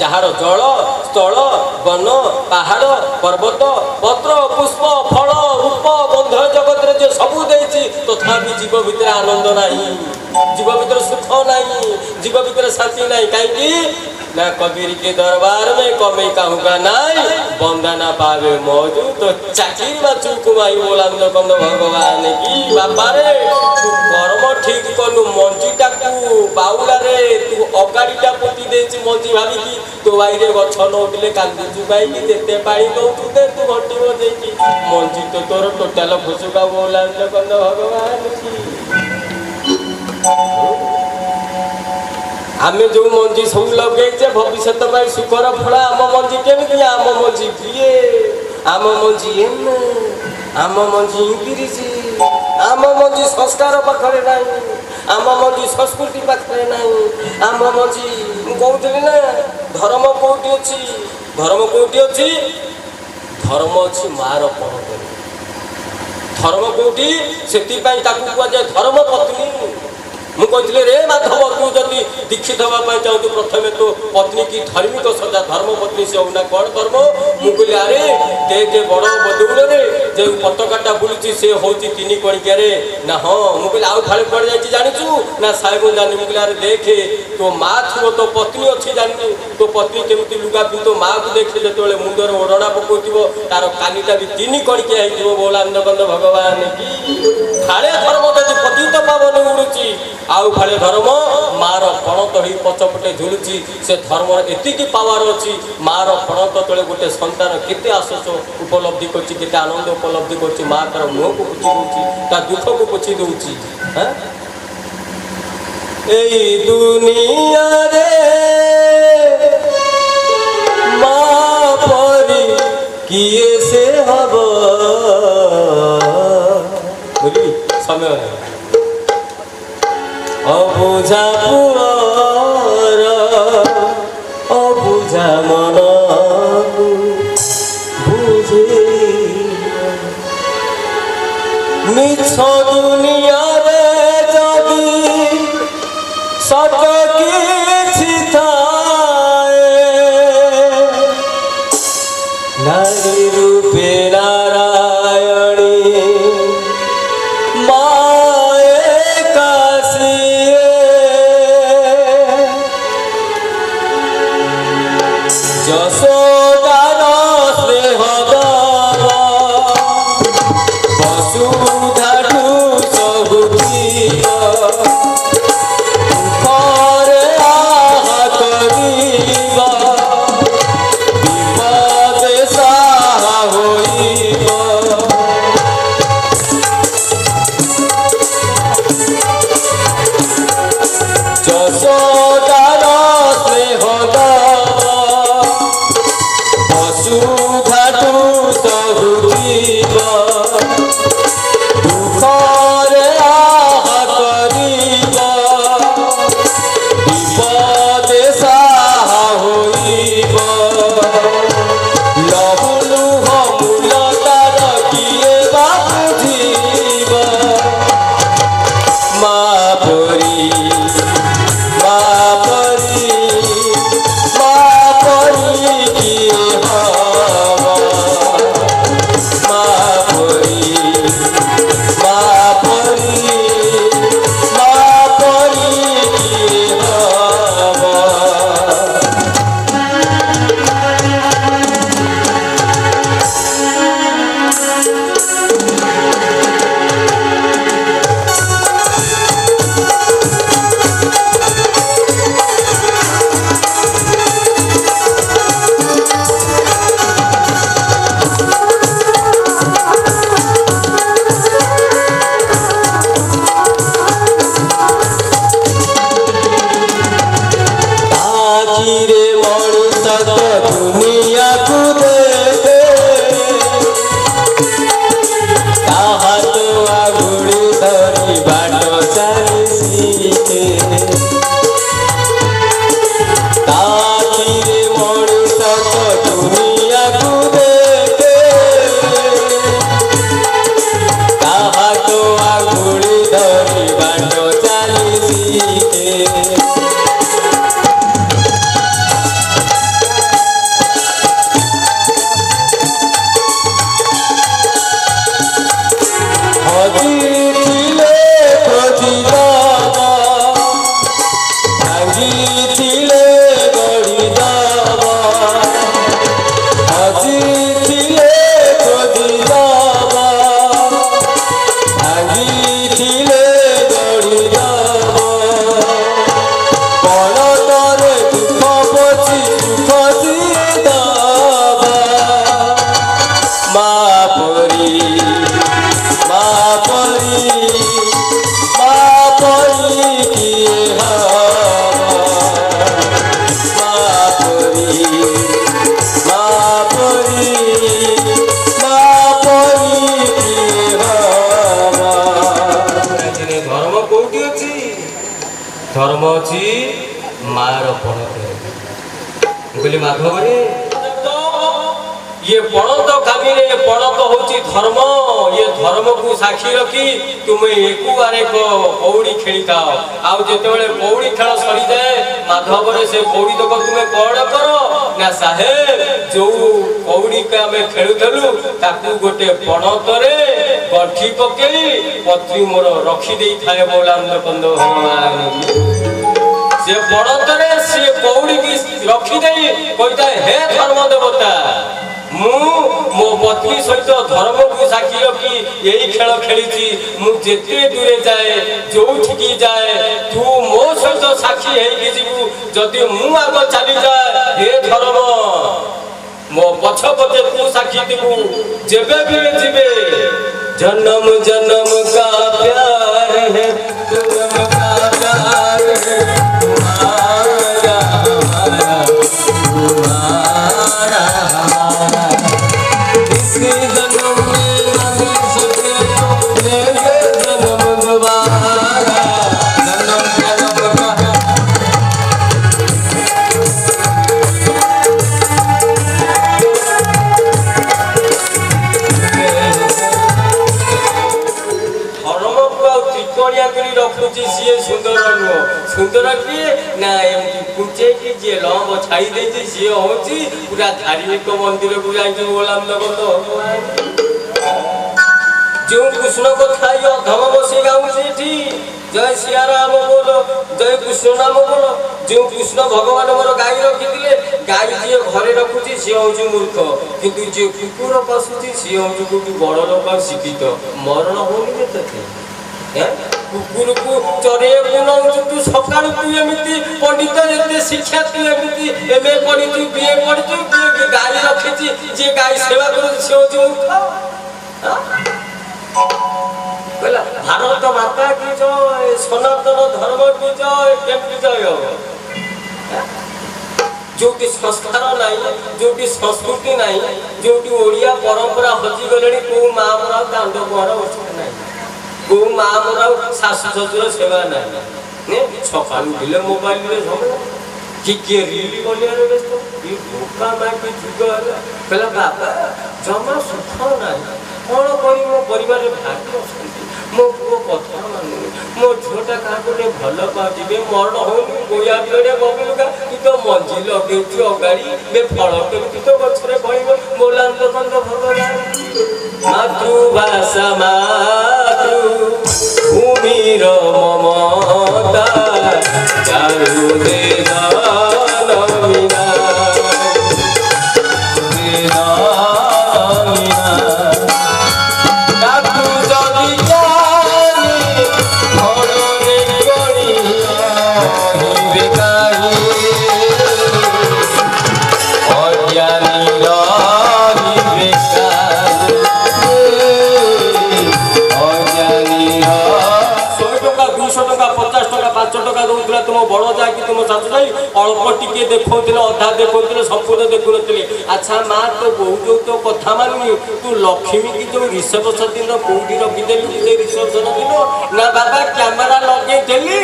ଯାହାର ଜଳ ସ୍ଥଳ ବନ ପାହାଡ଼ ପର୍ବତ ପତ୍ର ପୁଷ୍ପ ଫଳ ରୂପ ଗନ୍ଧ ଜଗତରେ ଯେ ସବୁ ଦେଇଛି ତଥାପି ଜୀବ ଭିତରେ ଆନନ୍ଦ ନାହିଁ, ଜୀବ ଭିତରେ ସୁଖ ନାହିଁ, ଜୀବ ଭିତରେ ଶାନ୍ତି ନାହିଁ। କାହିଁକି ना कबीर के दरबार में कमे कहूँगा नहीं, बंदना पावे मौजू तो चाकिर बाचू कुमाई बोला कंद भगवान की बापा रे तू कर्म ठीक कनु मंजीटा को बाउला रे तू अगाड़ीटा पोती देछि मंजी भाविकी तो बाइरे गछ नउठले कांदी जुगाई की देते पानी दउतु दे तू घटी बजेकी मंजी तो तोर टोटल फुसुका बोला कंद भगवान की। आमे जो मंजी सब लगे भविष्य सुखर फल आम मंजी केमी आम मंजी किए आम मंजी आम मंजी इंगिरीजी आम मंजी संस्कार पाखे ना आम मंजी संस्कृति पाखे ना आम मंजी कहूली ना धर्म कौटी अच्छी धर्म कौटी अच्छी धर्म अच्छी मार पर धर्म कौटी से कहुए धर्म पत्नी मु कहती रे माधव तू जदि दीक्षित हाँपाई चाहूँ प्रथमे तो पत्नी की धार्मिक सजा धर्म पत्नी से होना कौन धर्म मुझे अरे देखे बड़ बदौल जो पताका बुलूची से हूँ तीन कणिकिया ना हाँ मुझे आउ फाड़े पड़ जाए जाचु ना साहेब जानी मुझे अरे देखे तो माँ थो तो पत्नी अच्छी जानी तो पत्नी केमी लुगा पी तो माँ को देखे जो मुंडर ओढ़ना पकाउ तार कानीटा भी तीन कणिकिया हो बोलानंद भगवान की फाड़े धर्म जब पतित पावन उड़ुची आउ फाड़े धर्म मार फणत ही पछपटे झुलुची से धर्म एतिकी पावर अच्छी मार फणत तले गोटे संतान केते आशोष उपलब्धि करछि केते आनंद उपलब्धि करछि माँ तार मुह को पोछि दउछि ता दुख को पोछि दउछि। एई दुनिया रे माँ परी किए से हब बोली समय अबुझा पुअर अबुझा मन बुझे मिछ दुनिया रे जदि सत किछि थाए नारी रूपे नारायणी যশোদার স্নেহ বসুধাঠু সবু ঘরে আহা করিব বিপদে সাহা হইব যশোদার স্নেহ পরি মা পরি মা পরি ধর্ম কোটি ଅଛି ধর্ম ଅଛି ମାର ପଣତରେ ମୁଁ କହିଲି ମାଧବରେ ये पणत कामिरे पणत होची धर्म ये धर्म को साक्षी रखी तुम एकु आरे को कौड़ी खेली थाओ आउ जेतेबेले कौड़ी खेल सरी जाए माधवरे से कौड़ी तक तुमे कोण करो ना साहेब जो कौड़ी के आमे खेलुथलु ताकू गोटे पणतरे गठी पकेई पत्री मोर रखी देई थाए बोलांद कंद भगवान से पणतरे से कौड़ी की रखी देई कहता हे धर्म देवता मो पत्नी सहित धर्म को साक्षी रखी यही खेल खेली मुझे दूरे जाए जो जाए तू मो सहित साक्षी जीवु जदि मु आग चली जाए हे धर्म मो पछ पचे तू साक्षी देबु जेबे भी जीवे जन्म जन्म का प्यार है जन्म का प्यार है तुम्हारा हमारा तुम्हारा हमारा इसी जन्म में नहीं सके तो लेंगे जन्म दोबारा जन्म जन्म का रखुची सी सुंदर नुह सुंदर किए ना एमती कुचे कि जी लंब छाई दे सी हूँ पूरा धार्मिक मंदिर को जाइए बोलाम जो कृष्ण कथा धम बसी गाँची जय सिया राम बोलो जय कृष्ण नाम बोलो जो कृष्ण भगवान मोर गाई रखी गाई जी घरे रखुची सी हूँ मूर्ख किंतु जी कुकुर पशुची सी हूँ गोटे बड़ लोक शिक्षित मरण होनी कुकुर को चरे तू सका तू एमती पंडित एते शिक्षा तू एमती एमए पढ़ी तू बीए पढ़ी तू गाई रखी जे गाई सेवा कर भारत माता की जय सनातन धर्म की जय केमती जय हो जो संस्कार नाई जो संस्कृति नाई जो ओडिया परंपरा हजि गले को माँ मोर दांड गुआर बस ना को माँ मोर शाशु शशुर सेवा ना सका उठिले मोबाइल किए रिली बोलिया व्यस्त ये धोखा माँ की जुग है कहला बाबा जमा सुख ना कौन करी मो परिवार भाग्य अच्छा मो पुओ कथा मानुनी मो झीटा क्या गोटे भल पावे मरण होनी गोया पेड़े बबुलुका तू तो मंजी लगे अगाड़ी बे फल केमी तो गचरे फल बोलांत कंद भगवान मातृभाषा मातृभूमिर ममता चारु तुम बड़ जाकि तुम शाशु जाई अल्प टिके देखौथिले अधा देखौथिले संपूर्ण देखुनथिले अच्छा माँ तो बहु जो तो कथा मानुनी तू लक्ष्मी की जो रिसेप्शन दिन कोठी रखिदेलु से रिसेप्शन दिन ना बाबा कैमेरा लगे देली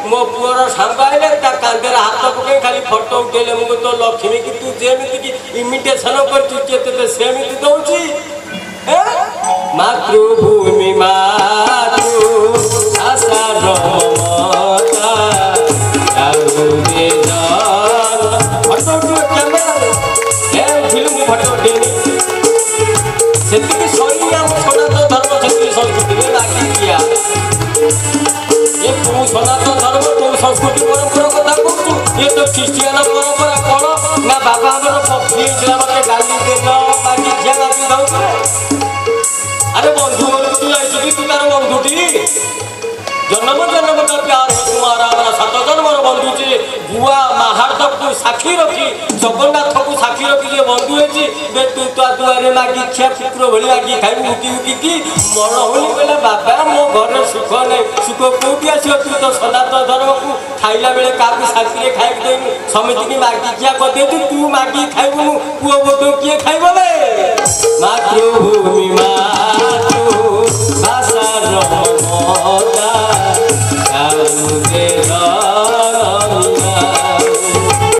मो पुअर सांग आइले ता कांदेर हाथ पके खाली फोटो उठेले मु तो लक्ष्मी की तू जेमिति की इमिटेशन कर तू केते सेमिति दउची मातृभूमि मातृ आशा रमता सनातन धर्म तो संस्कृति परंपरा कथा कहूँ ये तो ख्रीस्टियन परंपरा कौन ना बाबा हमारे पक्षी मत गाली देल बाकी झिया गाली दे अरे बंधु तू जाइए तू तार बंधुटी जन्म जन्म का प्यार है तुम्हारा हमारा 7 जन्मर बंधु जे बुआ महार्त को साक्षी रखी जगन्नाथ को साक्षी रखी जे बंधु है बे तू तो दुआरे मागी खिया पुत्र भली मागी खाइबू उकी उकी की मन होली बेला बाबा मो घर सुख नहीं सुख कोठी आसी तू तो सनातन धर्म को खाइला बेले काकू साथी रे खाइ दे समिति की मागी खिया कर दे तू मागी खाइबू पुओ बोतो किए खाइबो बे मातृभूमि मातृ भाषा रमता